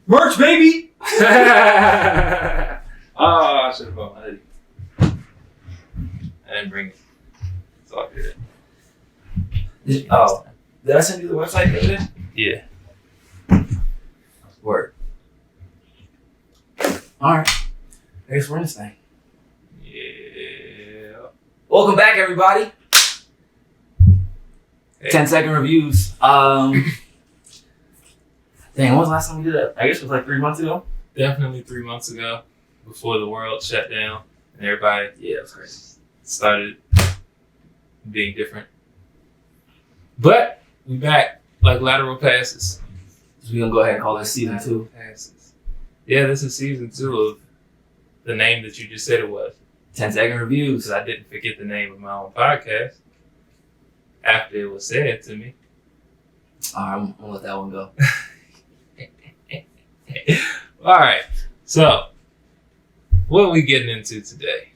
Merch, baby! I should have brought my hoodie. I didn't bring it. It's all good. Did I send you the website the other day? Yeah. Word. Alright. I guess we're in this thing. Yeah. Welcome back, everybody. Hey. 10-second reviews. Dang, when was the last time we did that? I guess it was like 3 months ago. Definitely 3 months ago, before the world shut down and everybody Yeah, that's crazy. started being different. But we back like lateral passes. So we're gonna go ahead and call this season 2. Passes. Yeah, this is season 2 of the name that you just said it was. 10-second reviews. Because I didn't forget the name of my own podcast after it was said to me. Alright, I'm gonna let that one go. All right, so what are we getting into today?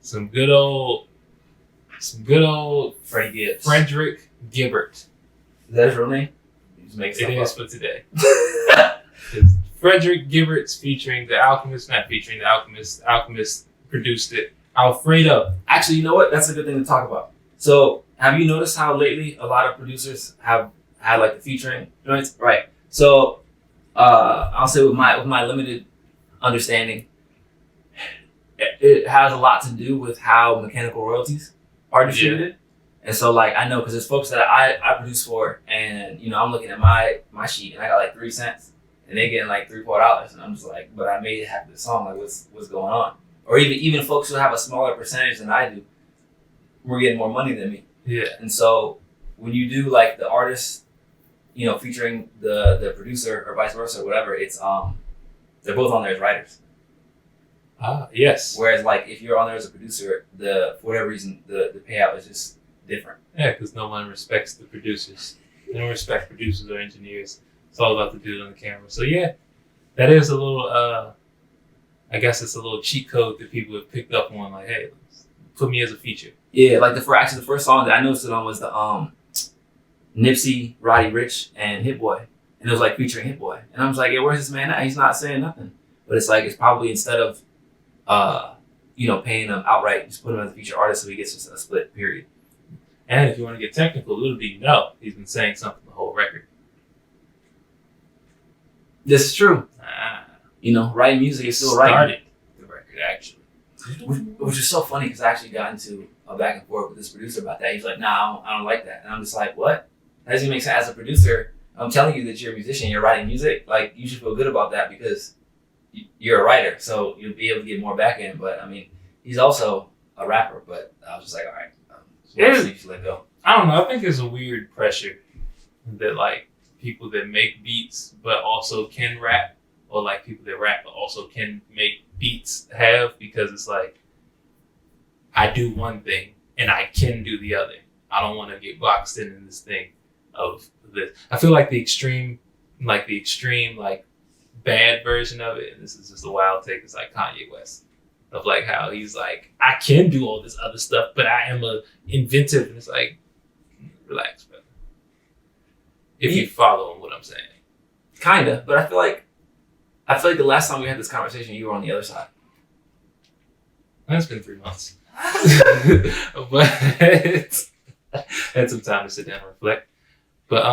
Some good old Freddie Gibbs. Frederick Gibbert. Is that his real name? You just make It stuff is up. for today. It's Frederick Gibbert's featuring the Alchemist, not featuring the Alchemist. Alchemist produced it. Alfredo. Actually, you know what? That's a good thing to talk about. So, have you noticed how lately a lot of producers have had like the featuring joints? Right. So, I'll say with my limited understanding, it has a lot to do with how mechanical royalties are distributed. And so, like, I know because there's folks that I produce for, and I'm looking at my sheet and I got like 3 cents, and they getting like $3-4, and I'm just like, but I made half the song. Like, what's going on? Or even folks who have a smaller percentage than I do, we're getting more money than me. Yeah. And so when you do like the artist, featuring the producer or vice versa or whatever, it's they're both on there as writers. Yes. Whereas like if you're on there as a producer, for whatever reason the payout is just different. Yeah, because no one respects the producers. They don't respect producers or engineers. It's all about the dude on the camera. So yeah, that is a little. I guess it's a little cheat code that people have picked up on. Like, hey, put me as a feature. Yeah, like the first song that I noticed it on was the Nipsey, Roddy Ricch, and Hit Boy, and it was like featuring Hit Boy, and I was like, yeah, where's this man at? He's not saying nothing. But it's like it's probably instead of paying him outright, just put him as a feature artist so he gets just a split period. And if you want to get technical, little do you know, he's been saying something the whole record. This is true. Writing music is still writing. Started the record actually. Which is so funny because I actually got into a back and forth with this producer about that. He's like, nah, I don't like that. And I'm just like, what? That doesn't make sense. As a producer, I'm telling you that you're a musician, you're writing music. Like, you should feel good about that because you're a writer. So you'll be able to get more back end. But I mean, he's also a rapper. But I was just like, all right, you should let go. I don't know. I think there's a weird pressure that like people that make beats but also can rap, or like people that rap but also can make beats have, because it's like I do one thing and I can do the other. I don't want to get boxed in this thing of this. I feel like the extreme bad version of it, and this is just a wild take, is like Kanye West, of like how he's like, I can do all this other stuff, but I am a inventive, and it's like, relax, brother. If you follow what I'm saying. Kinda, but I feel like the last time we had this conversation, you were on the other side. It's been 3 months. But had some time to sit down and reflect. But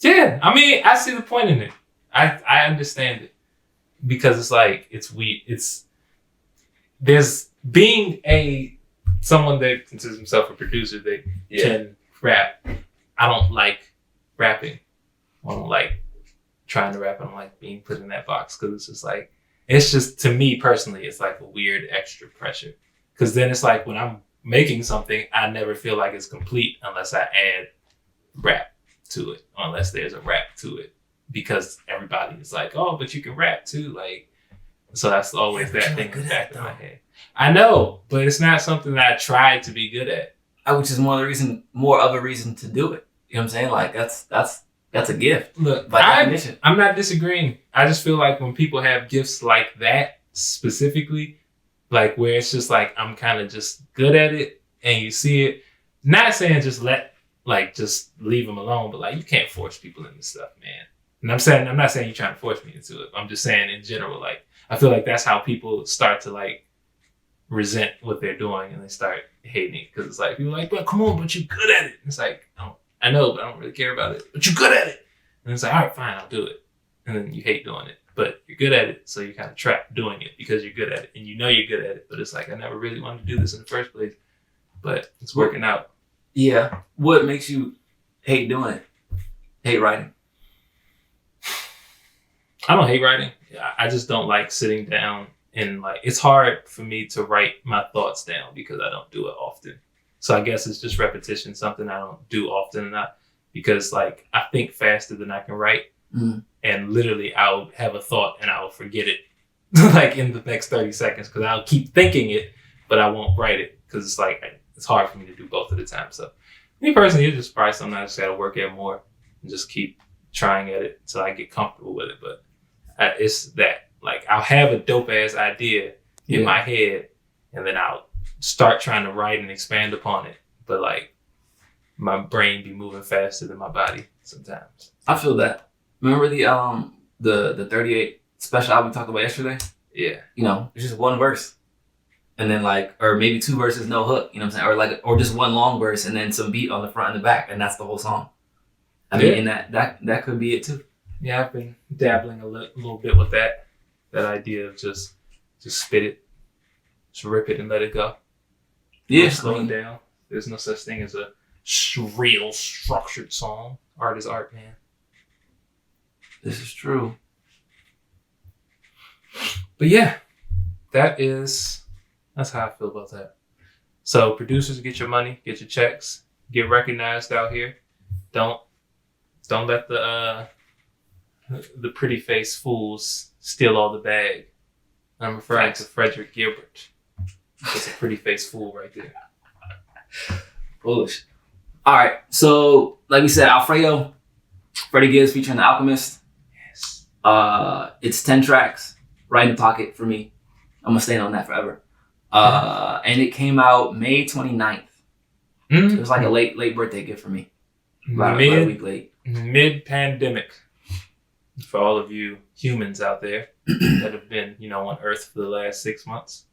yeah, I mean, I see the point in it. I understand it. Because it's like, it's weird. There's being someone that considers himself a producer that can rap. I don't like rapping. I don't like trying to rap. I don't like being put in that box, because it's just like, it's just, to me personally, it's like a weird extra pressure. Because then it's like when I'm making something, I never feel like it's complete unless I add rap to it, unless there's a rap to it. Because everybody is like, oh, but you can rap too. Like, so that's always that thing in the back of my head. I know, but it's not something that I tried to be good at. Which is more of a reason to do it. You know what I'm saying? Like, that's a gift. Look, by definition. I'm not disagreeing. I just feel like when people have gifts like that specifically, like where it's just like, I'm kind of just good at it and you see it, not saying just leave them alone, but like, you can't force people into stuff, man. And I'm not saying you're trying to force me into it. I'm just saying in general, like, I feel like that's how people start to like resent what they're doing and they start hating it. Because it's like, people are like, but come on, but you're good at it. And it's like, I know, but I don't really care about it. But you're good at it. And it's like, all right, fine, I'll do it. And then you hate doing it. But you're good at it, so you're kind of trapped doing it because you're good at it. And you know you're good at it. But it's like, I never really wanted to do this in the first place. But it's working out. Yeah. What makes you hate doing it? Hate writing? I don't hate writing. I just don't like sitting down and like, it's hard for me to write my thoughts down because I don't do it often. So I guess it's just repetition, something I don't do often enough because like I think faster than I can write. Mm. And literally I'll have a thought and I'll forget it like in the next 30 seconds because I'll keep thinking it, but I won't write it because it's like, it's hard for me to do both at the time. So me personally, it's just probably something I just got to work at more and just keep trying at it until I get comfortable with it. But it's that, like, I'll have a dope ass idea in my head and then I'll start trying to write and expand upon it. But like my brain be moving faster than my body sometimes. I feel that. Remember the 38 special album we talked about yesterday? Yeah. You know, it's just one verse. And then like, or maybe two verses, no hook, you know what I'm saying? Or just one long verse and then some beat on the front and the back, and that's the whole song. I mean, and that could be it too. Yeah, I've been dabbling a little bit with that idea of just spit it, just rip it and let it go. Yeah, slow it down. There's no such thing as a real structured song. Art is art, man. This is true. But yeah, that's how I feel about that. So producers, get your money, get your checks, get recognized out here. Don't let the pretty face fools steal all the bag. I'm referring to Freddie Gibbs. That's a pretty face fool right there. Foolish. All right, so like we said, Alfredo, Freddie Gibbs featuring the Alchemist. Yes. It's 10 tracks, right in the pocket for me. I'm gonna stay on that forever. And it came out May 29th. Mm-hmm. It was like a late birthday gift for me. About a week late. Mid-pandemic. For all of you humans out there that have been, on Earth for the last 6 months.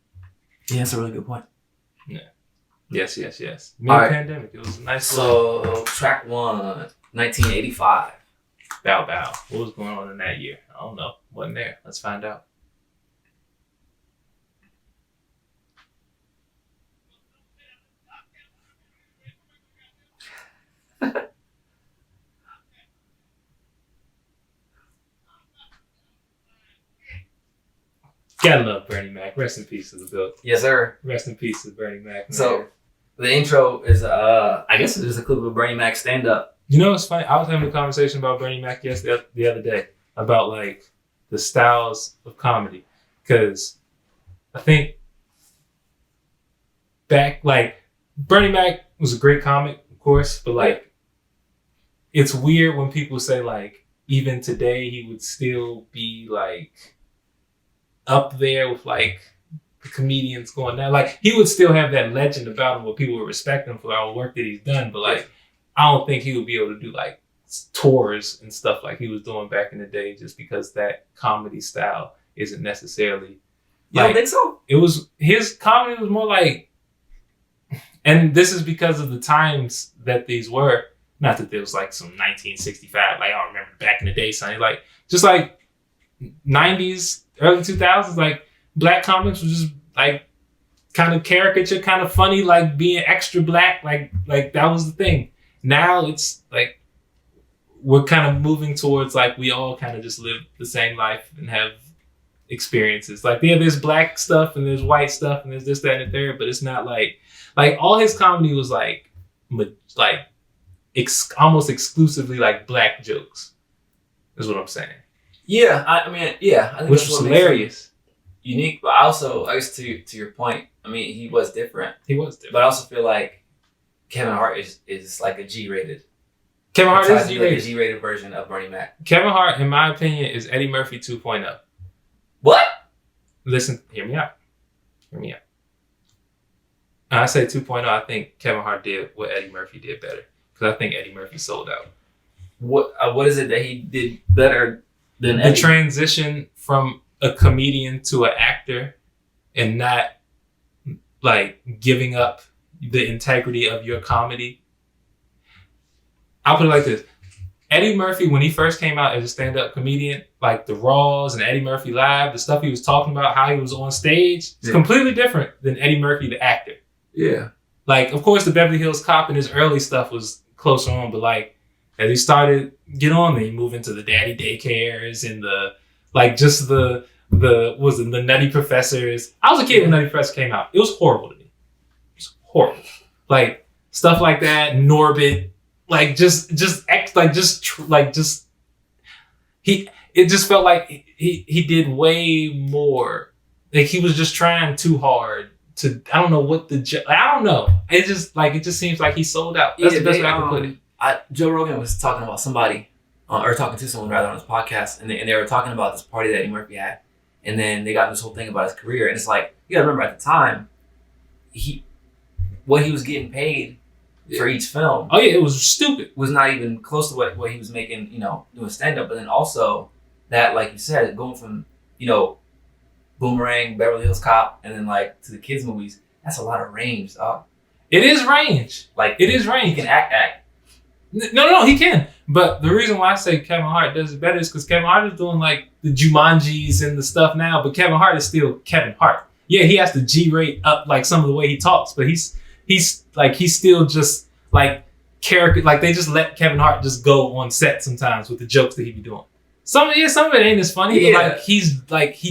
Yeah, that's a really good point. Yeah. Yes. Mid-pandemic. Right. It was a nice. So, track 1, 1985. Bow Bow. What was going on in that year? I don't know. Wasn't there. Let's find out. Gotta love Bernie Mac. Rest in peace to the bill. Yes, sir. Rest in peace to Bernie Mac. Man. So, the intro is, I guess it is a clip of Bernie Mac stand-up. You know what's funny? I was having a conversation about Bernie Mac the other day about, like, the styles of comedy. Because I think Bernie Mac was a great comic, of course, but, like, it's weird when people say, like, even today he would still be, like, up there with like the comedians going down. Like he would still have that legend about him where people would respect him for all the work that he's done. But like, I don't think he would be able to do like tours and stuff like he was doing back in the day just because that comedy style isn't necessarily. You don't think so? It was, his comedy was more like, and this is because of the times that these were, not that there was like some 1965, like I remember back in the day, something like, just like 90s, early 2000s, like black comics was just like kind of caricature, kind of funny, like being extra black, like that was the thing. Now it's like we're kind of moving towards like we all kind of just live the same life and have experiences. Like there's black stuff and there's white stuff and there's this, that, and the third, but it's not like all his comedy was like almost exclusively like black jokes, is what I'm saying. Yeah, I mean, I think which was hilarious, unique. But also, I guess to your point, I mean, he was different. But I also feel like Kevin Hart is like a G-rated. Kevin Hart is G-rated. Like a G-rated version of Bernie Mac. Kevin Hart, in my opinion, is Eddie Murphy 2.0. What? Listen, hear me out. When I say 2.0, I think Kevin Hart did what Eddie Murphy did better because I think Eddie Murphy sold out. what is it that he did better than The Eddie? transition from a comedian to an actor, and not like giving up the integrity of your comedy. I'll put it like this. Eddie Murphy, when he first came out as a stand-up comedian, like the Raws and Eddie Murphy Live, the stuff he was talking about, how he was on stage, it's completely different than Eddie Murphy, the actor. Yeah. Like, of course, the Beverly Hills Cop and his early stuff was closer on, but like, as he started get on, then he moved into the daddy daycares and the Nutty Professors. I was a kid when Nutty Professor came out. It was horrible to me. It was horrible. Like stuff like that, Norbit, it just felt like he did way more. Like he was just trying too hard to. I don't know. It just seems like he sold out. That's the best way I can put it. Joe Rogan was talking about somebody, or talking to someone rather on his podcast, and they were talking about this party that Eddie Murphy had, and then they got this whole thing about his career, and it's like you gotta remember at the time, what he was getting paid for each film. Oh yeah, it was stupid. Was not even close to what he was making, doing stand up. But then also that, like you said, going from Boomerang, Beverly Hills Cop, and then like to the kids movies, that's a lot of range, dog. It is range. Like it is range. He can act. No, he can. But the reason why I say Kevin Hart does it better is because Kevin Hart is doing like the Jumanjis and the stuff now, but Kevin Hart is still Kevin Hart. Yeah, he has to G-rate up like some of the way he talks, but he's still just like character. Like they just let Kevin Hart just go on set sometimes with the jokes that he be doing. Some of it ain't as funny, but he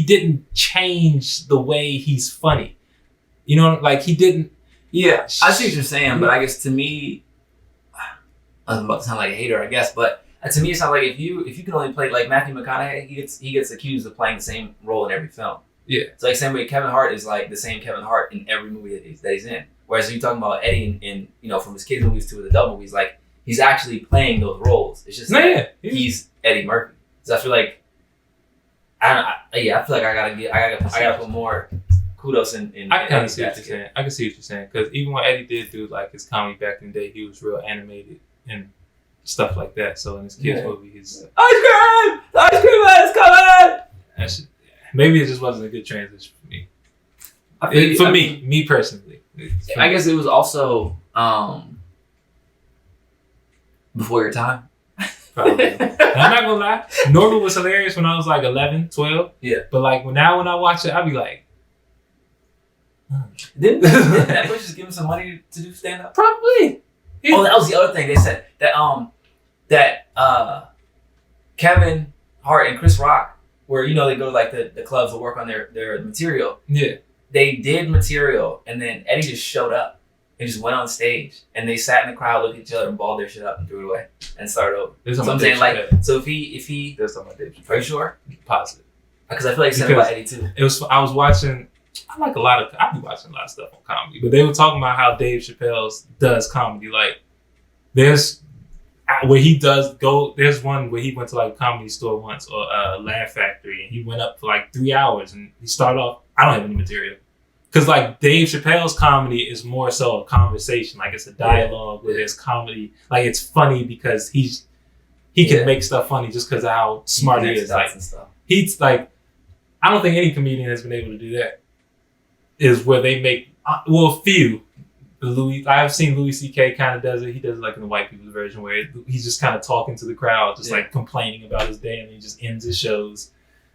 didn't change the way he's funny. He didn't. Yeah, I see what you're saying, but I guess to me, I'm about to sound like a hater, I guess, but to me, it sounds like if you can only play like Matthew McConaughey, he gets accused of playing the same role in every film. Yeah. It's like same way Kevin Hart is like the same Kevin Hart in every movie that he's in. Whereas if you're talking about Eddie in from his kids movies to the adult movies, like he's actually playing those roles. It's just he's Eddie Murphy. So I feel like I feel like I gotta put more kudos in. I kind of see what you're saying. I can see what you're saying because even when Eddie did do like his comedy back in the day, he was real animated and stuff like that. So in his kids movie, he's ice cream man is coming. Maybe it just wasn't a good transition for me. Me personally. I guess it was also before your time. Probably. I'm not gonna lie. Norbit was hilarious when I was like 11, 12. Yeah. But like when I watch it, I'll be like, Didn't Netflix just give him some money to do stand up? Probably. Yeah. Oh, that was the other thing they said that Kevin Hart and Chris Rock, where they go to like the clubs to work on their material. Yeah. They did material, and then Eddie just showed up and just went on stage, and they sat in the crowd, looked at each other, and balled their shit up and threw it away and started over. So I'm saying if he there's something about Dave. Are you sure? Positive. Because I feel like he said about Eddie too. I was watching. I be watching a lot of stuff on comedy, but they were talking about how Dave Chappelle does comedy. Like, there's where he does go. There's one where he went to like a comedy store once or a Laugh Factory, and he went up for like 3 hours, and he started off. I don't have any material because like Dave Chappelle's comedy is more so a conversation. Like it's a dialogue where there's comedy. Like it's funny because he can make stuff funny just because of how smart he is. Like he's like, I don't think any comedian has been able to do that. Is where they make a few. I've seen Louis C.K. kind of does it. He does it like in the white people's version where he's just kind of talking to the crowd, just like complaining about his day, and he just ends his shows.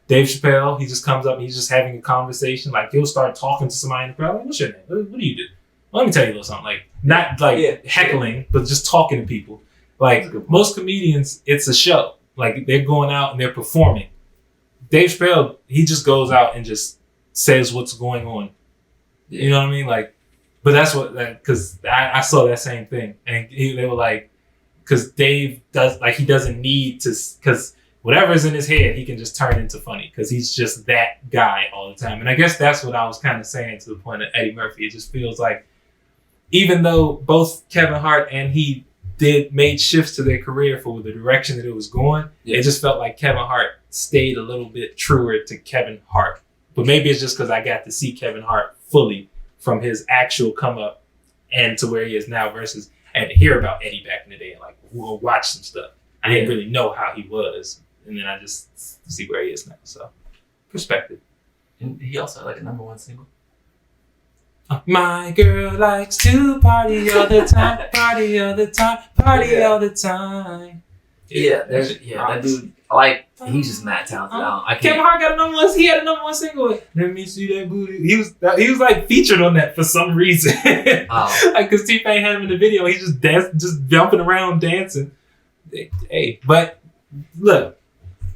Dave Chappelle, he just comes up and he's just having a conversation. Like he'll start talking to somebody in the crowd. Like, what's your name? What do you do? Well, let me tell you a little something. Like not like heckling, but just talking to people. Like most comedians, it's a show. Like they're going out and they're performing. Dave Chappelle, he just goes out and just says what's going on. Yeah. You know what I mean? Like, but that's what, because I saw that same thing. And they were like, because Dave does, like, he doesn't need to, because whatever's in his head, he can just turn into funny because he's just that guy all the time. And I guess that's what I was kind of saying to the point of Eddie Murphy. It just feels like, even though both Kevin Hart and he made shifts to their career for the direction that it was going, it just felt like Kevin Hart stayed a little bit truer to Kevin Hart. But maybe it's just because I got to see Kevin Hart fully from his actual come up and to where he is now versus I had to hear about Eddie back in the day and like we'll watch some stuff. I didn't really know how he was, and then I just see where he is now. So, perspective. And he also had like a #1 single. My girl likes to party all the time, party all the time, party all the time. Yeah, that dude. Like, he's just mad talented. I can't. Kevin Hart got a #1. He had a #1 single. Let me see that booty. He was like featured on that for some reason. Like, cause T-Pain had him in the video. He's just jumping around dancing. Hey, but look,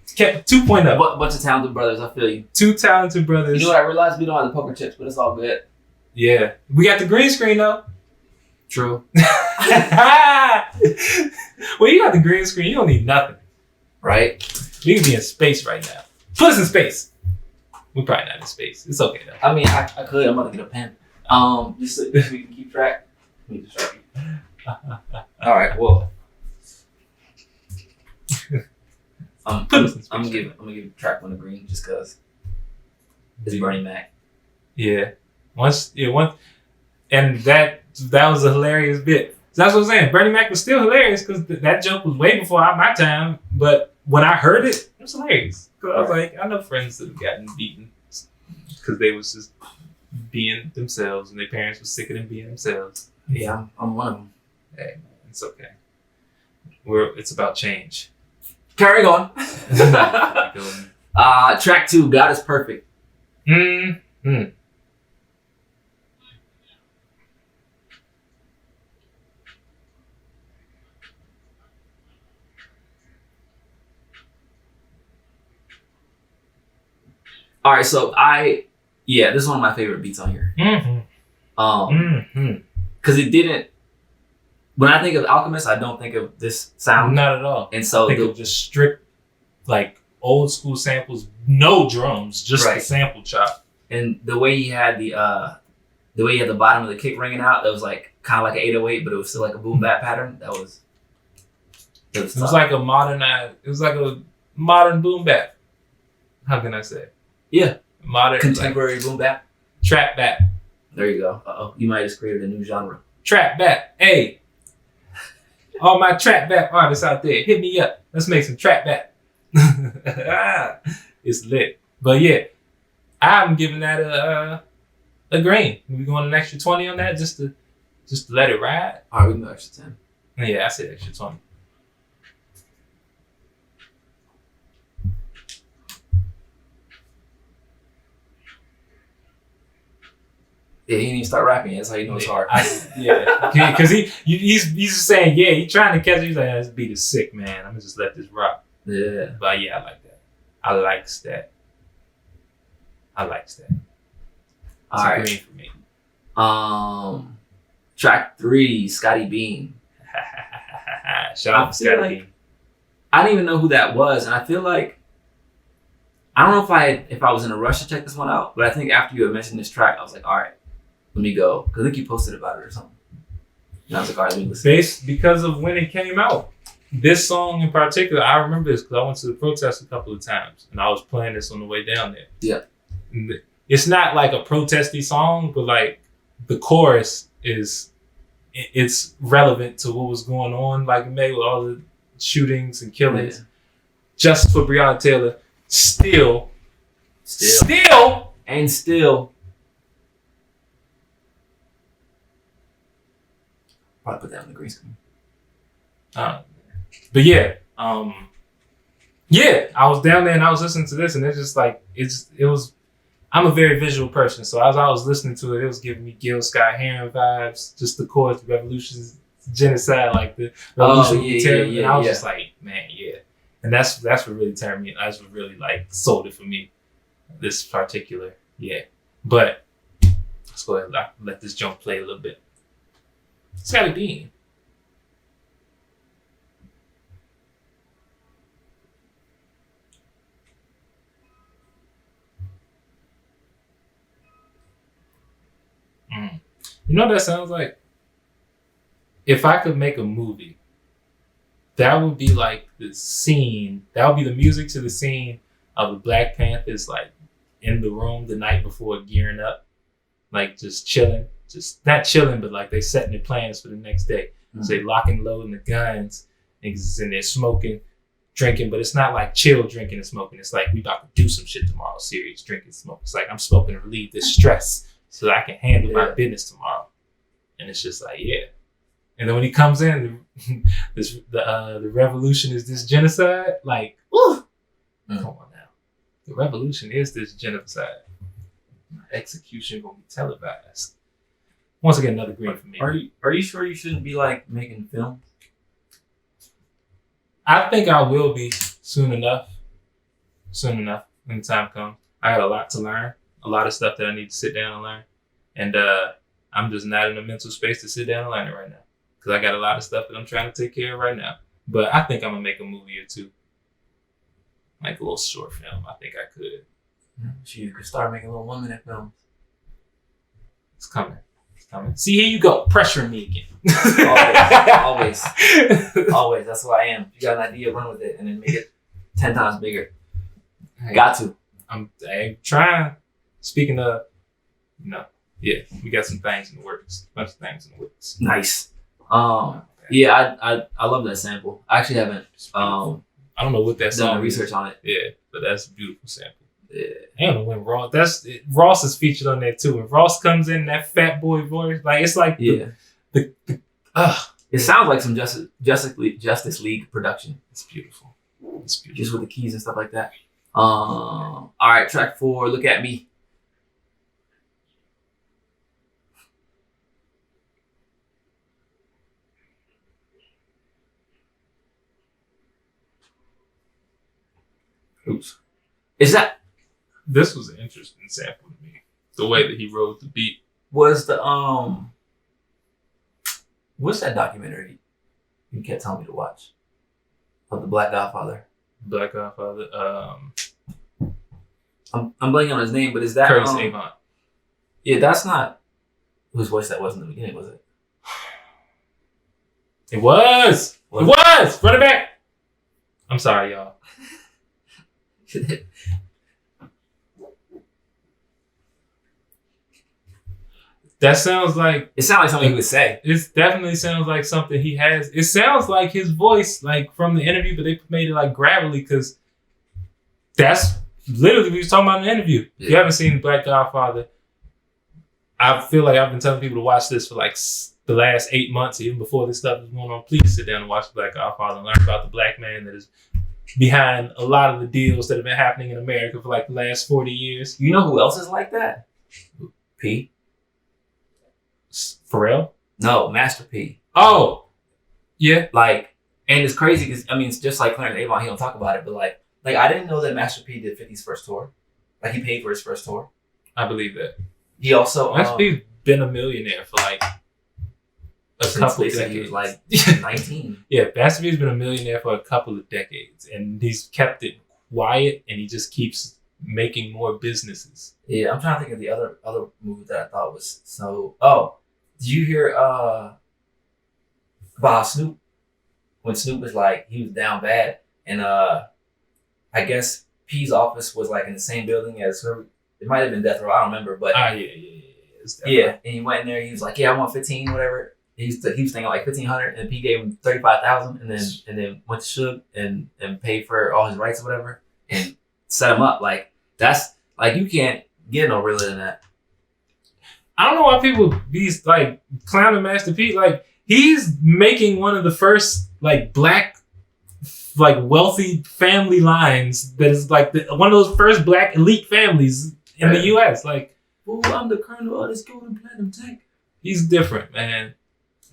2.0. Bunch of talented brothers. I feel you. 2 talented brothers. You know what I realized? We don't have the poker chips, but it's all good. Yeah, we got the green screen though. True. Well, you got the green screen. You don't need nothing. Right? We can be in space right now. Put us in space. We're probably not in space. It's okay though. I mean, I could. I'm about to get a pen. Just so we can keep track. Let me distract you. All right. Well, I'm gonna give track 1 a green just cause it's Bernie Mac. Yeah. Once, and that was a hilarious bit. So that's what I'm saying. Bernie Mac was still hilarious because that joke was way before my time. But when I heard it, it was hilarious. Because I was like, I know friends that have gotten beaten because they was just being themselves, and their parents were sick of them being themselves. Yeah, I'm one of them. Hey, man, it's okay. It's about change. Carry on. Track 2, God is Perfect. All right, so this is one of my favorite beats on here. Because it didn't. When I think of Alchemist, I don't think of this sound. Not at all. And so I think of just strict, like old school samples, no drums, just the sample chop. And the way he had the bottom of the kick ringing out, that was like kind of like an 808, but it was still like a boom bap pattern. It was like a modern boom bap. How can I say? Yeah. Modern contemporary boom bap. Trap bap. There you go. Uh-oh. You might have just created a new genre. Trap bap. Hey. All my trap bap artists out there, hit me up. Let's make some trap bap. It's lit. But yeah, I'm giving that a green. We going an extra 20 on that just to let it ride. All right, we can go extra 10. Yeah, I said extra 20. Yeah, he didn't even start rapping. That's how you know it's hard. Because he's just saying, he's trying to catch it. He's like, this beat is sick, man. I'm gonna just let this rock. Yeah. But yeah, I like that. I likes that. It's all right. Green for me. Track 3, Scotty Beam. Shout out to Scotty Beam. I didn't even know who that was, and I feel like I don't know if I was in a rush to check this one out, but I think after you had mentioned this track, I was like, all right, let me go. Because I think you posted about it or something. And I was like, all right, let me listen. Because of when it came out. This song in particular, I remember this because I went to the protest a couple of times, and I was playing this on the way down there. Yeah. It's not like a protesty song, but like the chorus it's relevant to what was going on, like in May with all the shootings and killings. Yeah. Justice for Breonna Taylor. Still. Probably put that on the green screen. But yeah, I was down there and I was listening to this, and it's just like it was. I'm a very visual person, so as I was listening to it, it was giving me Gil Scott Heron vibes. Just the chorus, the revolution's genocide, like the revolution. And I was just like, man, yeah. And that's what really turned me. That's what really like sold it for me. This particular, But let's go ahead and let this jump play a little bit. Scotty Beam. You know what that sounds like? If I could make a movie, that would be like the scene. That would be the music to the scene of the Black Panthers, like in the room the night before gearing up, like just chilling, just not chilling, but like they setting their plans for the next day. Mm-hmm. So they locking, loading the guns, Niggas is in there smoking, drinking, but it's not like chill drinking and smoking. It's like we about to do some shit tomorrow, serious drinking, smoking. It's like I'm smoking to relieve this stress so that I can handle my business tomorrow. And it's just like, yeah. And then when he comes in, the revolution is this genocide. Like, woo! Come on now. The revolution is this genocide. My execution gonna be televised. Once again, another green for me. Are you sure you shouldn't be like making film? I think I will be soon enough. When the time comes. I got a lot to learn. A lot of stuff that I need to sit down and learn. And I'm just not in the mental space to sit down and learn it right now. Because I got a lot of stuff that I'm trying to take care of right now. But I think I'm going to make a movie or two. Like a little short film. I think I could. You could start making little 1 minute films. It's coming. See, here you go. Pressuring me again. Always. That's who I am. If you got an idea, run with it. And then make it 10 times bigger. Got to. I'm trying. Speaking of, yeah, we got some things in the works. A bunch of things in the works. Nice. Yeah, I love that sample. I actually haven't I don't know what that song done research on it. Yeah, but that's a beautiful sample. Yeah. I don't know when Ross is featured on there too. When Ross comes in, that fat boy voice, like it's like it sounds like some Justice League production. It's beautiful. Just with the keys and stuff like that. All right, track 4, Look at Me. Oops. This was an interesting sample to me. The way that he wrote the beat. Was the what's that documentary you kept telling me to watch? Of the Black Godfather. Black Godfather. I'm blanking on his name, but is that Curtis Avant? Yeah, that's not whose voice that was in the beginning, was it? It was. It was. Run it back. I'm sorry, y'all. That sounds like... It sounds like something he would say. It definitely sounds like something he has. It sounds like his voice, like from the interview, but they made it like gravelly because that's literally what he was talking about in the interview. Yeah. If you haven't seen Black Godfather, I feel like I've been telling people to watch this for like the last 8 months, even before this stuff was going on. Please sit down and watch Black Godfather and learn about the black man that is behind a lot of the deals that have been happening in America for like the last 40 years. You know who else is like that? P. Pharrell? No, Master P. Oh, yeah. Like, and it's crazy because I mean, it's just like Clarence Avant. He don't talk about it, but like I didn't know that Master P did 50's first tour. Like he paid for his first tour. I believe that. He also Master P's been a millionaire for like a couple of decades. He was like 19. Yeah, Master P's been a millionaire for a couple of decades, and he's kept it quiet, and he just keeps making more businesses. Yeah, I'm trying to think of the other movie that I thought was so. Oh, did you hear about Snoop? When Snoop was like, he was down bad, and I guess P's office was like in the same building as her. It might have been Death Row. I don't remember, but yeah. And he went in there. He was like, "Yeah, I want 15, whatever." He was thinking like 1,500, and P gave him 35,000, and then went to Suge and paid for all his rights or whatever, and set him up. Like that's like you can't get no realer than that. I don't know why people be like clowning Master P. Like he's making one of the first like black, like wealthy family lines that is like one of those first black elite families in the U.S. Like, oh, I'm the colonel of this golden platinum tank. He's different, man,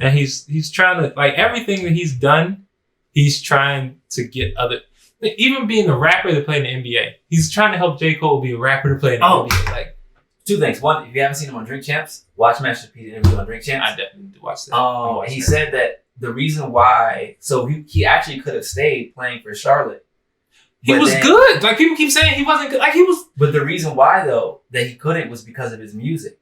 and he's trying to like everything that he's done. He's trying to get other. Even being a rapper to play in the NBA, he's trying to help J. Cole be a rapper to play in the NBA. Like. Two things. One, if you haven't seen him on Drink Champs, watch Master P's interview on Drink Champs. I definitely need to watch that. He said that the reason why, so he actually could have stayed playing for Charlotte. He was good. Like people keep saying he wasn't good. Like he was. But the reason why though that he couldn't was because of his music.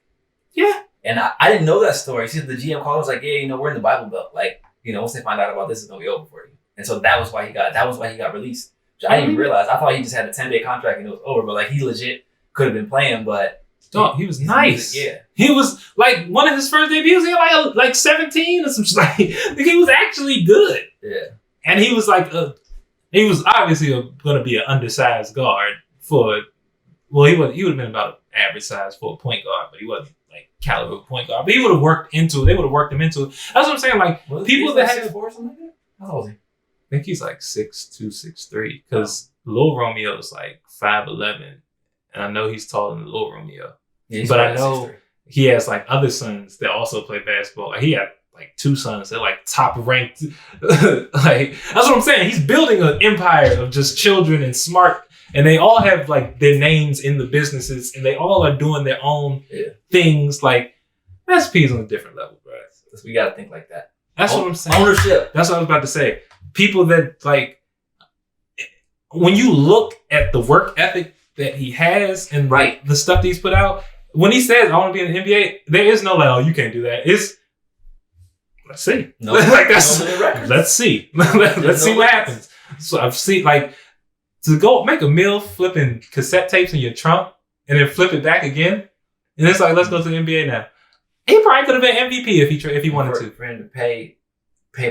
Yeah. And I didn't know that story. See, the GM called was like, yeah, we're in the Bible Belt. Like, once they find out about this, it's gonna be over for you. And so that was why he got released. Which I didn't even realize. I thought he just had a 10-day contract and it was over. But like he legit could have been playing, but. Dog, he was nice. Music, yeah, he was like one of his first debuts. He had like 17 or some shit. Like he was actually good. Yeah, and he was like he was obviously going to be an undersized guard for. Well, he would have been about average size for a point guard, but he wasn't like caliber point guard. But he would have worked into it. They would have worked him into it. That's what I'm saying. Like people that have 6'4" something like that. How old is he? I think he's like 6'2", 6'3", because Lil Romeo is like 5'11", and I know he's taller than Lil Romeo. Yeah, but I know 6'3". He has like other sons that also play basketball. Like he had like 2 sons that like top ranked. Like that's what I'm saying. He's building an empire of just children and smart. And they all have like their names in the businesses, and they all are doing their own things. Like Master P is on a different level, bro. We gotta think like that. That's what I'm saying. Ownership. That's what I was about to say. People that like, when you look at the work ethic that he has and the stuff that he's put out, when he says I want to be in the NBA, there is no like, oh, you can't do that. It's let's see. No, like that's no let's see. Let's see what happens. So I've seen like. To go make a meal flipping cassette tapes in your trunk and then flip it back again. And it's like, let's go to the NBA now. He probably could have been MVP if he wanted to. For him to pay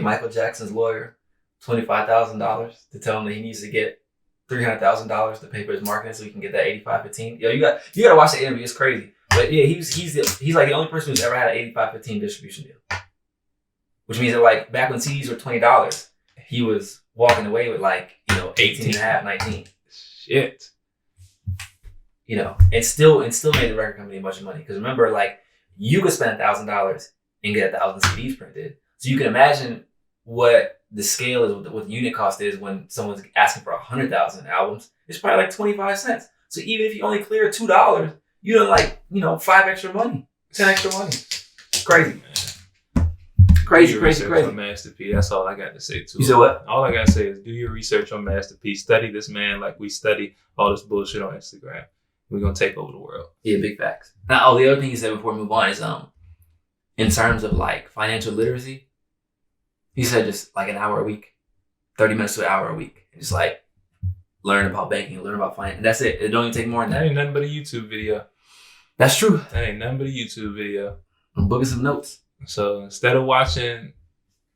Michael Jackson's lawyer $25,000 to tell him that he needs to get $300,000 to pay for his marketing so he can get that 85-15. Yo, you got to watch the interview. It's crazy. But yeah, he's like the only person who's ever had an 85-15 distribution deal. Which means that like back when CDs were $20, he was walking away with like, 18 and a half, 19. Shit. And still made the record company a bunch of money. Because remember, like, you could spend $1,000 and get 1,000 CDs printed. So you can imagine what the scale is, what the unit cost is when someone's asking for 100,000 albums. It's probably like 25 cents. So even if you only clear $2, you don't like, 5 extra money, 10 extra money. It's crazy. Crazy. On Master P. That's all I got to say too. You said what? All I got to say is do your research on Master P. Study this man like we study all this bullshit on Instagram. We're going to take over the world. Yeah, big facts. Now, the other thing he said before we move on is in terms of like financial literacy, he said just like an hour a week, 30 minutes to an hour a week. Just like learn about banking, learn about finance. That's it. It don't even take more than that. That ain't nothing but a YouTube video. That's true. That ain't nothing but a YouTube video. I'm booking some notes. So instead of watching,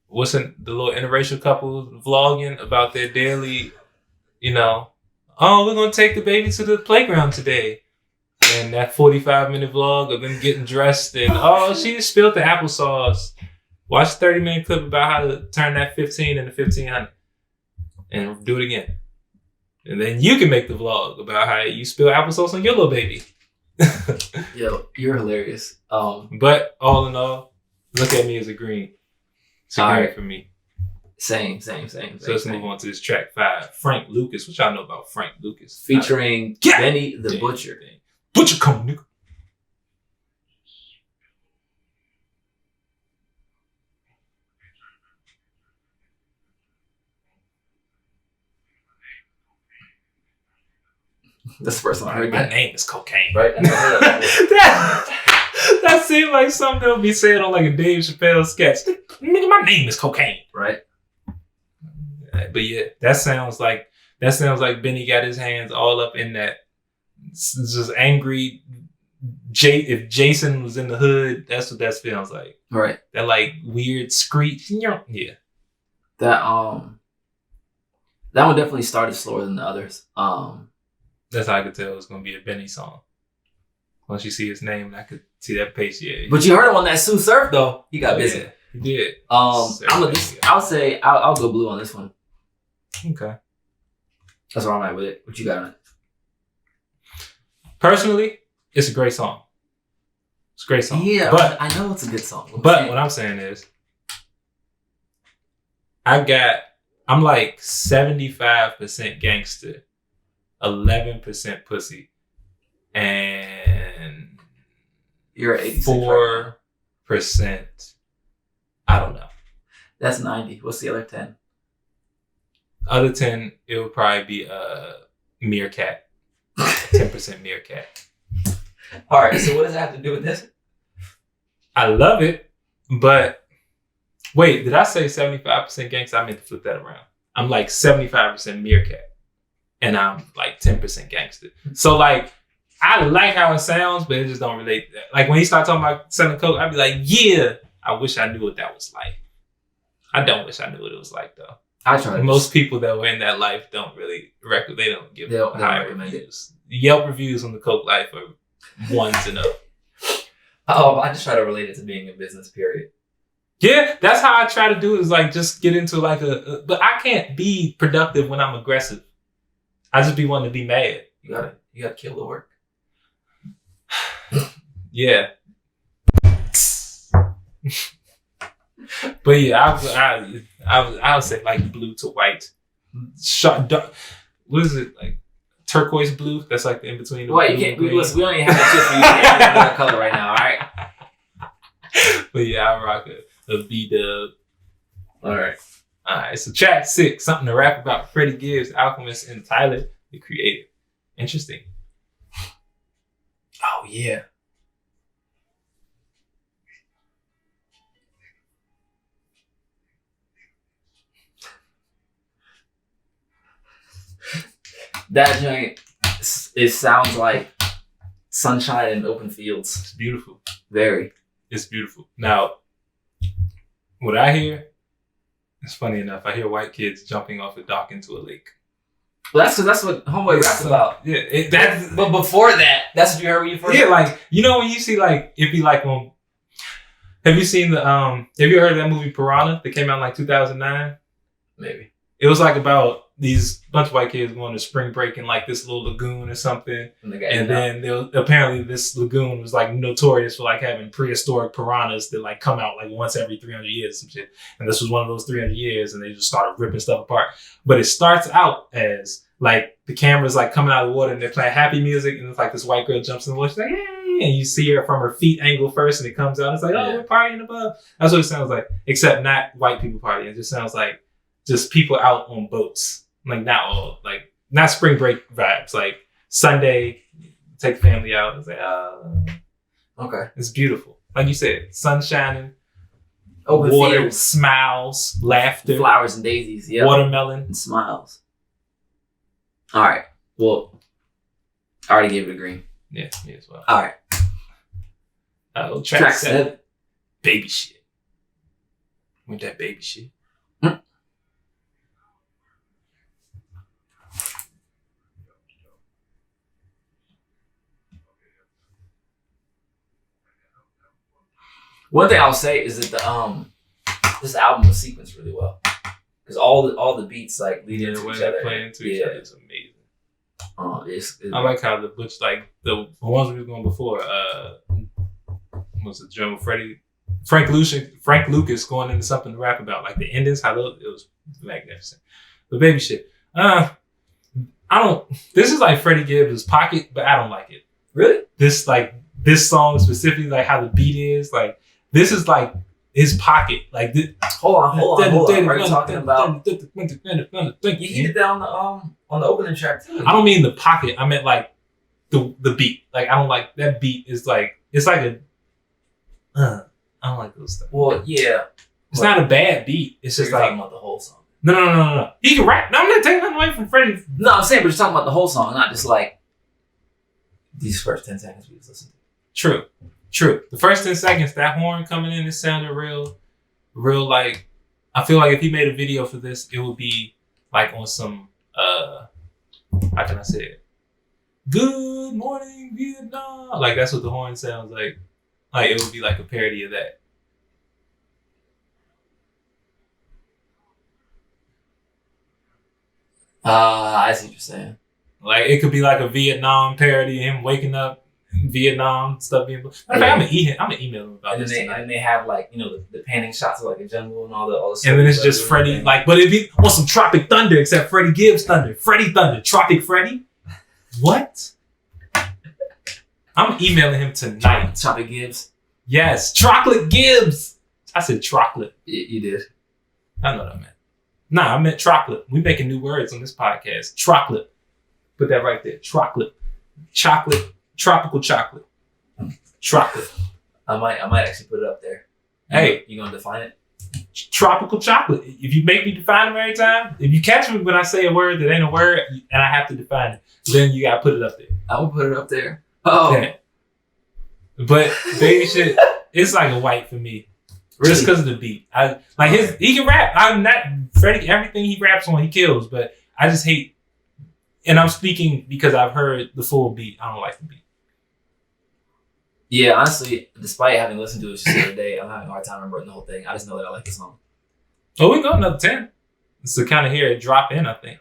the little interracial couple vlogging about their daily, oh, we're going to take the baby to the playground today. And that 45-minute vlog of them getting dressed and, oh, she just spilled the applesauce. Watch a 30-minute clip about how to turn that 15 into 1500 and do it again. And then you can make the vlog about how you spill applesauce on your little baby. Yo, you're hilarious. But all in all, look at me as a green. It's a green for me. Same. So let's move on to this track 5. Frank Lucas. What y'all know about Frank Lucas? Featuring Benny the Butcher. Butcher come, nigga. That's the first time I heard My that. name is Cocaine. Right? That seemed like something that would be said on like a Dave Chappelle sketch. Nigga, my name is Cocaine. Right? But yeah, that sounds like Benny got his hands all up in that. It's just angry. If Jason was in the hood, that's what that sounds like. Right. That like weird screech. Yeah. That one definitely started slower than the others. That's how I could tell it was gonna be a Benny song. Once you see his name, I could see that pace. Yeah. But you heard him on that Sue Surf though. He got busy. Yeah, he did. I'll go blue on this one. Okay. That's where I'm at with it. What you got on it? Personally, it's a great song. It's a great song. Yeah, but I know it's a good song. But what I'm saying is, I'm like 75% gangster, 11% pussy, and you're at 86 4%. I don't know. That's 90. What's the other 10? Other 10, it would probably be Meerkat. 10% Meerkat. All right. So what does that have to do with this? I love it, but wait, did I say 75% gangster? I meant to flip that around. I'm like 75% Meerkat, and I'm like 10% gangster. So like, I like how it sounds, but it just don't relate. Like when he started talking about selling coke, I'd be like, yeah, I wish I knew what that was like. I don't wish I knew what it was like though. I try. Most people that were in that life don't really record. They don't give high reviews. Yelp reviews on the Coke Life are ones and up. Oh, I just try to relate it to being in business. Period. Yeah, that's how I try to do it, is like just get into like but I can't be productive when I'm aggressive. I just be wanting to be mad. You gotta kill the work. Yeah. But yeah, I would say like blue to white. Dark, what is it, like turquoise blue? That's like the in between. Wait, you can't. We don't even have a chip for you to add another color right now. All right. But yeah, I rock a B-dub. All right. So track 6, something to rap about. Freddie Gibbs, Alchemist, and Tyler, the Creator. Interesting. Oh yeah. That joint, it sounds like sunshine and open fields. It's beautiful. Very. It's beautiful. Now, what I hear, it's funny enough, I hear white kids jumping off a dock into a lake. Well, that's what Homeboy raps about. Yeah. But before that, that's what you heard when you first. Yeah, like, you know when you see like, it'd be like when, have you seen the, have you heard of that movie Piranha that came out in like 2009? Maybe. It was like about these bunch of white kids going to spring break in like this little lagoon or something. And then apparently this lagoon was like notorious for like having prehistoric piranhas that like come out like once every 300 years or some shit. And this was one of those 300 years, and they just started ripping stuff apart. But it starts out as like the camera's like coming out of the water and they're playing happy music, and it's like this white girl jumps in the water, she's like, hey, and you see her from her feet angle first, and it comes out. It's like, oh, we're partying above. That's what it sounds like, except not white people partying. It just sounds like just people out on boats. Like not spring break vibes. Like Sunday, take the family out. It's like, okay, it's beautiful. Like you said, sun shining, open water, fields, smiles, laughter, flowers and daisies, yeah, watermelon and smiles. All right. Well, I already gave it a green. Yeah, me as well. All right. Track 7, baby shit. With that baby shit. One thing I'll say is that this album was sequenced really well, because all the beats like lead into each other. Playing into each other is amazing. I like how the butch, like the ones we were going before. Was it drummer Frank Lucas going into something to rap about, like the endings, how it was magnificent. But baby shit, this is like Freddie Gibbs' Pocket, but I don't like it. Really? This song specifically, like how the beat is, like this is like his Pocket. Like this. Hold on. Are you talking about? You heated that on the opening track too. I don't mean the Pocket. I meant like the beat. Like I don't like that beat. Is like it's like a. I don't like those stuff. Well, yeah. It's not a bad beat. It's just like talking about the whole song. No. He can rap. No, I'm not taking nothing away from Freddie. No, I'm saying, but you're talking about the whole song, not just like these first 10 seconds we just listened to. True. The first 10 seconds, that horn coming in, it sounded real like, I feel like if he made a video for this, it would be like on some, how can I say it? Good morning, Vietnam. Like that's what the horn sounds like. Like it would be like a parody of that. I see what you're saying. Like it could be like a Vietnam parody, him waking up in Vietnam, stuff being. I'm gonna email him about this. And they have like, you know, the panning shots of like a jungle and all the. And then it's just Freddie, like, but it'd be on some Tropic Thunder, except Freddie Gibbs Thunder, Freddie Thunder, Tropic Freddie. What? I'm emailing him tonight. Tropic Gibbs. Yes, Chocolate Gibbs. I said chocolate. You did. I know what I meant. Nah, I meant chocolate. We making new words on this podcast. Chocolate. Put that right there. Chocolate. Tropical chocolate. Chocolate. I might actually put it up there. Hey, you gonna define it? Tropical chocolate. If you make me define it every time, if you catch me when I say a word that ain't a word and I have to define it, then you gotta put it up there. I will put it up there. Oh. Yeah. But baby shit, it's like a white for me. Really? Just because of the beat. He can rap. I'm not Freddie. Everything he raps on, he kills. But I just hate. And I'm speaking because I've heard the full beat. I don't like the beat. Yeah, honestly, despite having listened to it just the other day, I'm having a hard time remembering the whole thing. I just know that I like the song. Oh, we go another 10. It's to kind of hear it drop in, I think.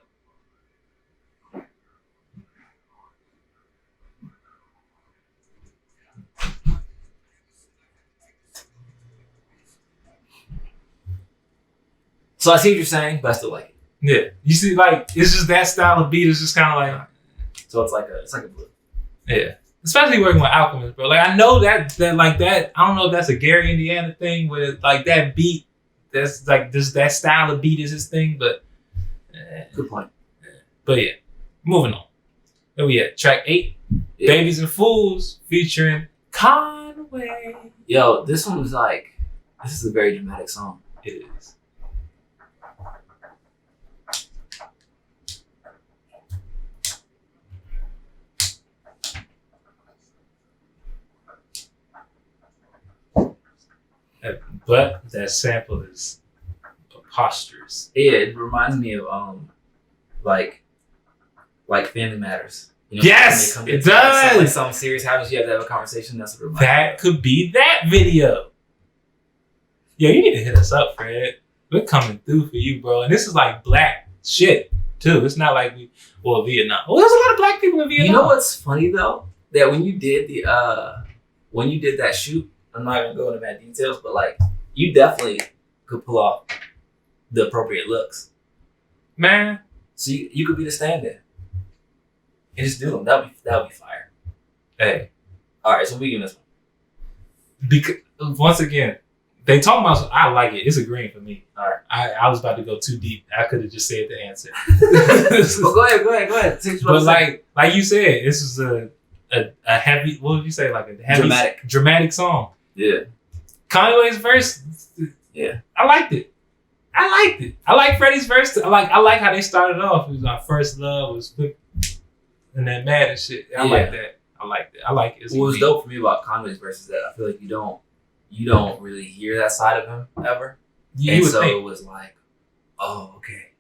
So I see what you're saying, but I still like it. Yeah, you see, like it's just that style of beat is just kind of like. So it's like a blue. Yeah, especially working with Alchemist, bro. Like I know that like that. I don't know if that's a Gary, Indiana thing with like that beat. That's like just that style of beat is his thing, but. Good point. But yeah, moving on. Where we at? Track 8, Babies and Fools featuring Conway. Yo, this one was like, this is a very dramatic song. It is. But that sample is preposterous. Yeah, it reminds me of like Family Matters. You know, yes, it does. Like something serious happens, you have to have a conversation. That's what it reminds me of. That could be that video. Yo, you need to hit us up, Fred. We're coming through for you, bro. And this is like black shit too. It's not like Vietnam. Well, there's a lot of black people in Vietnam. You know what's funny though? That when you did that shoot, I'm not even going into bad details, but like you definitely could pull off the appropriate looks, man. So you could be the stand-in and just do them. That would be fire. Hey, all right. So we give this one because once again, they talking about. I like it. It's a green for me. All right. I was about to go too deep. I could have just said the answer. Well, go ahead. But like you said, this is a heavy. What would you say? Like a heavy dramatic song. Yeah. Conway's verse. Yeah. I liked it. I like Freddie's verse. I like how they started off. It was our first love was and then mad and shit. I like that. I like it. What was dope for me about Conway's verse is that I feel like you don't really hear that side of him ever. Yeah, and so it was like, oh, okay.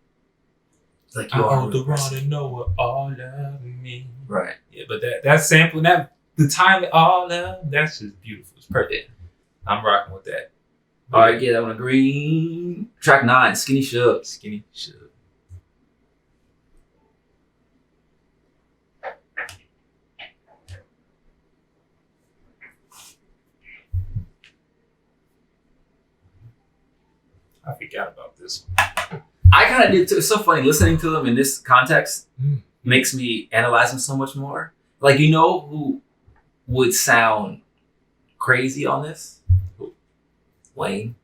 It's like you are the one to know what all of me. Right. Yeah, but that sample, the time all of that's just beautiful. It's perfect. I'm rocking with that. All right, yeah, that one green. Track 9, Skinny Shug. Skinny Shug. I forgot about this one. I kind of did too. It's so funny listening to them in this context makes me analyze them so much more. Like, you know who would sound crazy on this? Wayne.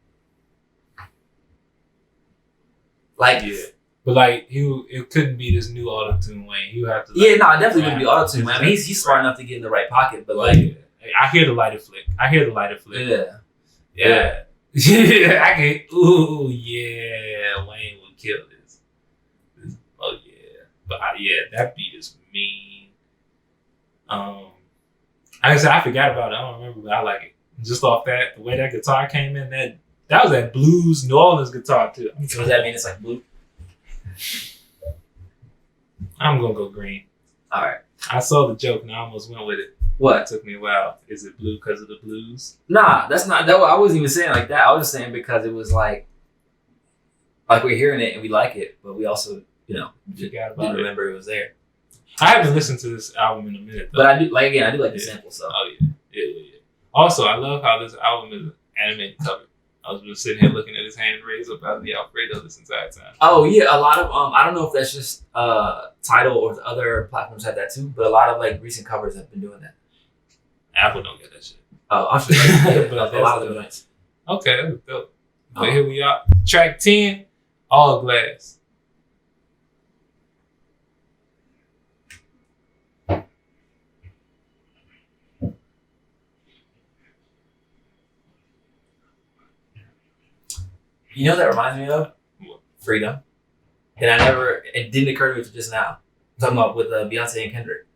Like, yeah, but like it couldn't be this new auto-tune Wayne. You have to. Like, it definitely wouldn't be auto-tune. I mean, he's smart enough to get in the right pocket, but like, I hear the lighter flick. Yeah. Yeah, I can. Ooh, yeah, Wayne would kill this. Oh yeah, but that beat is mean. Like I said, I forgot about it. I don't remember, but I like it. Just off that, the way that guitar came in, that was that blues New Orleans guitar too. So does that mean it's like blue? I'm gonna go green. All right. I saw the joke and I almost went with it. What? It took me a while. Is it blue because of the blues? Nah, that's not that. I wasn't even saying like that. I was just saying because it was like we're hearing it and we like it, but we also didn't remember it was there. I haven't listened to this album in a minute though. But I do like the sample. So yeah. Also, I love how this album is an animated cover. I was just sitting here looking at his hand raised up out of the Alfredo this entire time. Oh yeah, a lot of I don't know if that's just Tidal or the other platforms have that too, but a lot of like recent covers have been doing that. Apple don't get that shit. Oh, I'll show you. But a lot of the joints. Okay, that was dope. But here we are. Track 10, All Glass. You know what that reminds me of? What? Freedom. And it didn't occur to me until just now. I'm talking about with Beyonce and Kendrick.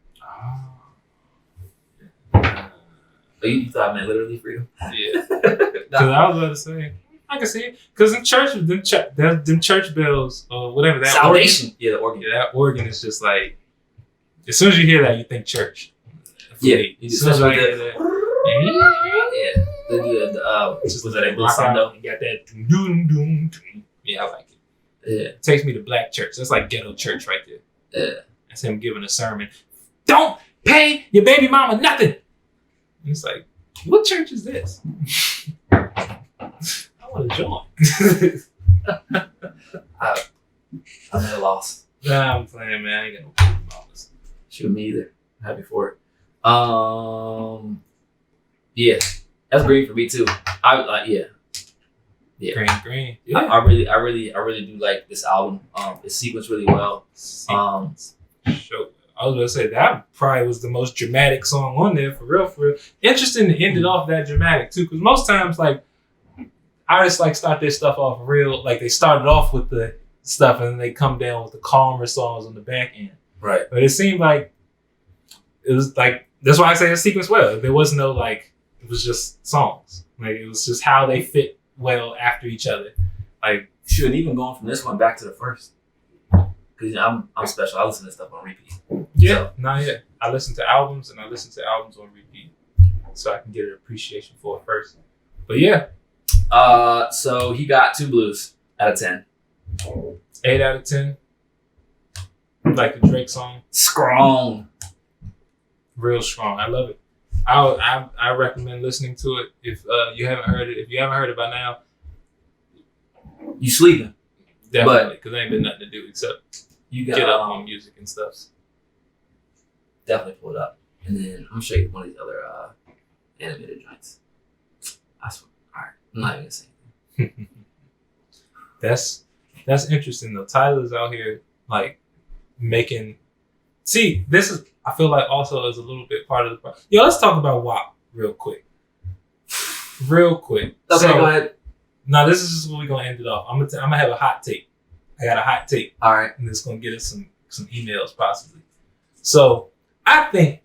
Oh, you thought I meant literally freedom? Yeah. Because I was about to say, I can see it. Because in church, them church bells or whatever, that salvation. Organ, yeah, the organ. Yeah, that organ is just like, as soon as you hear that, you think church. Yeah. As soon as I hear that. Yeah. Just was that a rock out and got that doom doom. Yeah, I like it. Yeah. It takes me to black church. That's like ghetto church right there. Yeah. That's him giving a sermon. Don't pay your baby mama nothing. And it's like, what church is this? I want to join. I'm at a loss. Nah, I'm playing, man. I ain't got no baby mamas. Shoot, me either. Happy for it. Yeah, that's green for me too. Yeah. Green. Yeah. I really do like this album. It's sequenced really well. Sure. I was gonna say that probably was the most dramatic song on there for real. Interesting to end it off that dramatic too, because most times like artists like start their stuff off real, like they started off with the stuff and then they come down with the calmer songs on the back end. Right. But it seemed like it was like, that's why I say it's sequenced well. There was no like, it was just songs. Like it was just how they fit well after each other. Like shouldn't even going from this one back to the first. Cause I'm special. I listen to stuff on repeat. Yeah, I listen to albums and I listen to albums on repeat, so I can get an appreciation for it first. But yeah. So he got 2 blues out of 10. 8 out of 10. Like the Drake song. Strong. Real strong. I love it. I recommend listening to it if you haven't heard it. If you haven't heard it by now, you sleeping. Definitely, because there ain't been nothing to do except you got, get up on music and stuff. Definitely pull it up. And then I'm gonna show you one of these other animated joints. I swear. Alright. I'm not even gonna say anything. That's interesting though. Tyler's out here like making. See, this is, I feel like also is a little bit part of the problem. Yo, let's talk about WAP real quick. Okay, so, go ahead. No, this is just what we're gonna end it off. I'm gonna have a hot take. I got a hot take. All right, and it's gonna get us some emails possibly. So I think,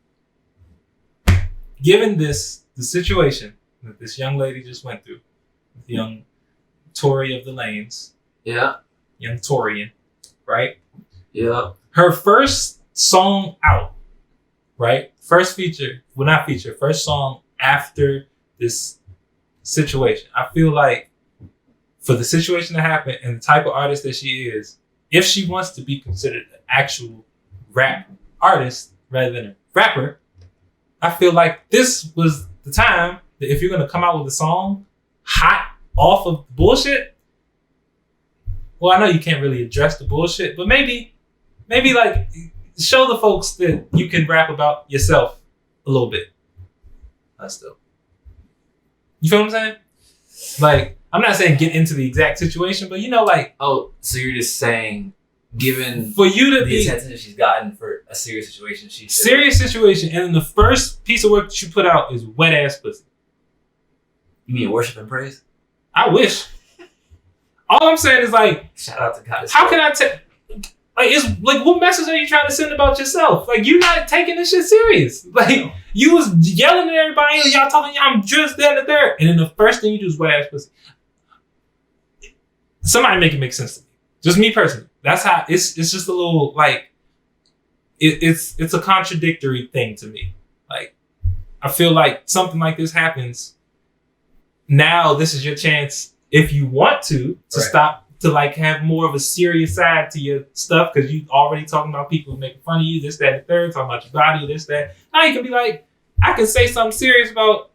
given the situation that this young lady just went through, the young Tory of the lanes, yeah, young Torian, right? Yeah, her first song out, right? First song after this situation. I feel like for the situation to happen and the type of artist that she is, if she wants to be considered an actual rap artist rather than a rapper, I feel like this was the time that if you're going to come out with a song hot off of bullshit, well, I know you can't really address the bullshit, but maybe like show the folks that you can rap about yourself a little bit. That's dope. You feel what I'm saying? Like, I'm not saying get into the exact situation, but you know, like, oh, so you're just saying, given for you to the attention she's gotten for a serious situation, serious situation, and then the first piece of work that you put out is wet ass pussy. You mean worship and praise? I wish. All I'm saying is like, shout out to God. How can I take? Like, it's like, what message are you trying to send about yourself? Like, you're not taking this shit serious. Like, you was yelling at everybody, y'all talking, I'm just that and the third, and then the first thing you do is wet ass pussy. Somebody make it make sense to me. Just me personally. That's how it's just a little like it's a contradictory thing to me. Like, I feel like something like this happens. Now this is your chance, if you want to right. Stop to like have more of a serious side to your stuff, because you already talking about people making fun of you, this, that, and the third, talking about your body, this, that. Now you can be like, I can say something serious about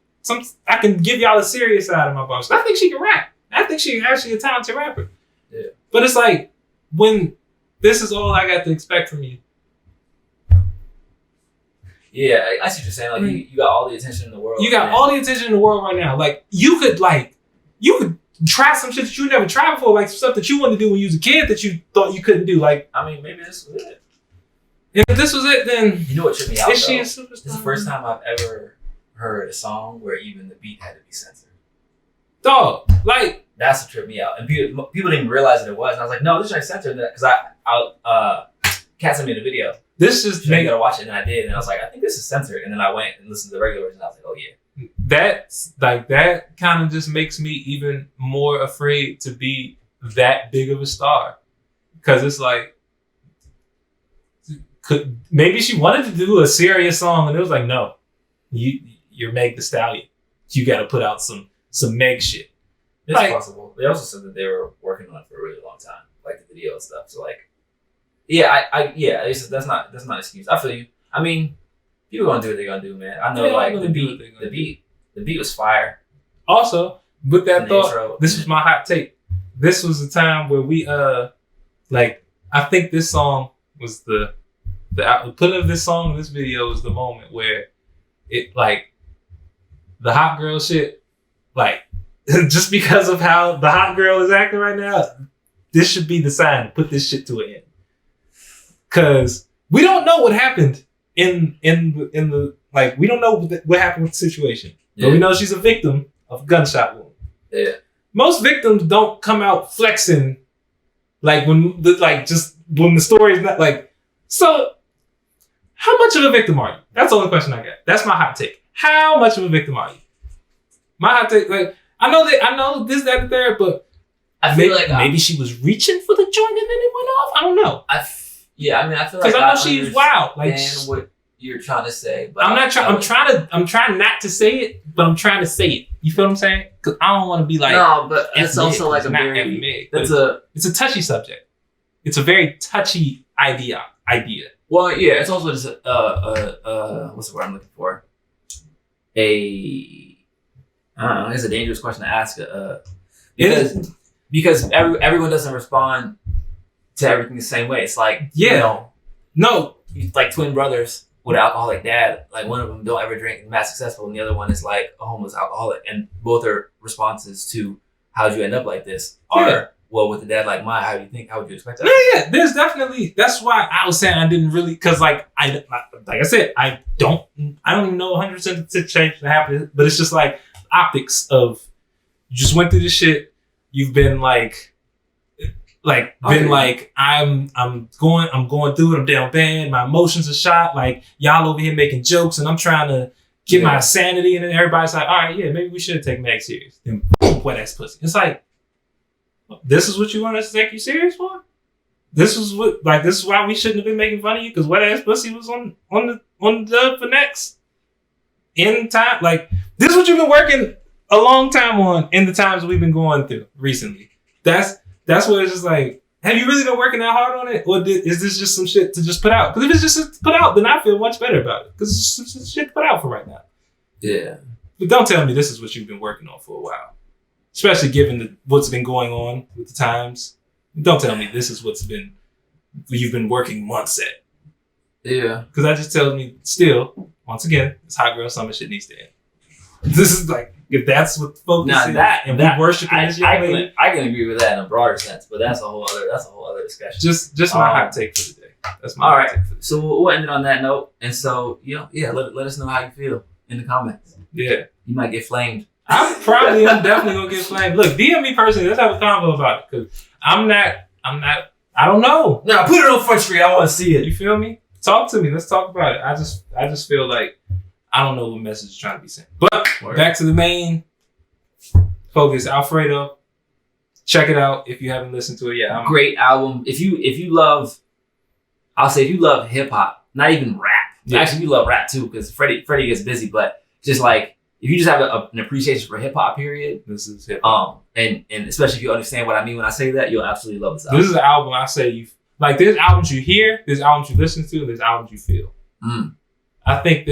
I can give y'all a serious side of my boss. I think she can rap. I think she's actually a talented rapper. Yeah. But it's like, when this is all I got to expect from you. Yeah, I see what you're saying. Like, you got all the attention in the world. You got all the attention in the world right now. Like, you could try some shit that you never tried before, like stuff that you wanted to do when you was a kid that you thought you couldn't do. Like, I mean, maybe this was it. If this was it, then you know what tripped me out? Is she a superstar? It's the first time I've ever heard a song where even the beat had to be censored. Dog, like, that's what tripped me out, and people didn't even realize that it was. And I was like, no, this ain't censored, because Kat sent me the video. This just you gotta watch it, and I did, and I was like, I think this is censored, and then I went and listened to the regular version, and I was like, oh yeah. that's like that kind of just makes me even more afraid to be that big of a star, because it's like, maybe she wanted to do a serious song and it was like, no, you're Meg Thee Stallion, you got to put out some Meg shit. It's like, possible. They also said that they were working on it for a really long time, like the video and stuff. So like, yeah, that's not an excuse. I feel you. I mean, people gonna do what they're gonna do, man. I know, like the beat was fire. Also, with that thought, intro, this was my hot take. This was the time where we like, I think this song was the output of this song. This video was the moment where it, like, the hot girl shit, like, just because of how the hot girl is acting right now, this should be the sign to put this shit to an end. Cause we don't know what happened in the like, we don't know what happened with the situation. Yeah. But we know she's a victim of a gunshot wound. Yeah. Most victims don't come out flexing, like when the story is not like. So, how much of a victim are you? That's the only question I got. That's my hot take. How much of a victim are you? My hot take, like, I know this, that, and third, but I feel like maybe she was reaching for the joint and then it went off. I don't know. I feel like, because I know she's wild. Like, what you're trying to say, but I'm trying not to say it, but I'm trying to say it. You feel what I'm saying? Because I don't want to be like, no, but it's also like it's a touchy subject. It's a very touchy idea. Well, yeah, it's also just what's the word I'm looking for? I don't know. It's a dangerous question to ask. Because everyone doesn't respond to everything the same way. It's like, like twin brothers with an alcoholic dad. Like, one of them don't ever drink and mad successful, and the other one is like a homeless alcoholic. And both are responses to how'd you end up like this are, well, with a dad like mine, how would you expect that? Yeah. There's definitely, that's why I was saying I didn't really, because like I said, I don't even know 100% the situation that happened, but it's just like optics of, you just went through this shit. You've been I'm going through it. I'm down bad. My emotions are shot. Like, y'all over here making jokes, and I'm trying to get my sanity. And then everybody's like, all right, yeah, maybe we should take Meg serious. Then boom, wet ass pussy. It's like, this is what you want us to take you serious for? This is why we shouldn't have been making fun of you, because wet ass pussy was on the dub for next. In time, like, this is what you've been working a long time on in the times we've been going through recently. That's what it's just like, have you really been working that hard on it? Or is this just some shit to just put out? Because if it's just to put out, then I feel much better about it. Because it's just shit to put out for right now. Yeah. But don't tell me this is what you've been working on for a while. Especially given what's been going on with the times. Don't tell me this is you've been working months at. Yeah. Because that just tells me, still, once again, this hot girl summer shit needs to end. This is like, if that's what the focus is, we worshiping this young lady. I can agree with that in a broader sense, but that's a whole other discussion. Just my hot take for the day. That's my hot take for the day. So we'll end it on that note. And so, let us know how you feel in the comments. Yeah. You might get flamed. I'm definitely gonna get flamed. Look, DM me personally. Let's have a convo about it, because I don't know. No, put it on Front Street. I want to see it. You feel me? Talk to me. Let's talk about it. I just feel like I don't know what message is trying to be sent. But back to the main focus, Alfredo. Check it out if you haven't listened to it yet. Great album. If you love hip hop, not even rap. Yeah. Actually, you love rap too, because Freddie gets busy. But just like, if you just have an appreciation for hip hop, period, this is hip hop. And especially if you understand what I mean when I say that, you'll absolutely love this album. This is an album I say like, there's albums you hear, there's albums you listen to, there's albums you feel. I think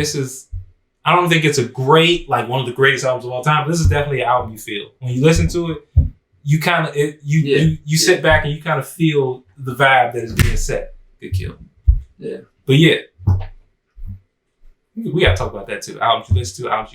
I don't think it's a great, like, one of the greatest albums of all time, but this is definitely an album you feel. When you listen to it, you kind of, you sit back and you kind of feel the vibe that is being set. Good kill. Yeah. But yeah, we gotta talk about that too. Albums you listen to, albums you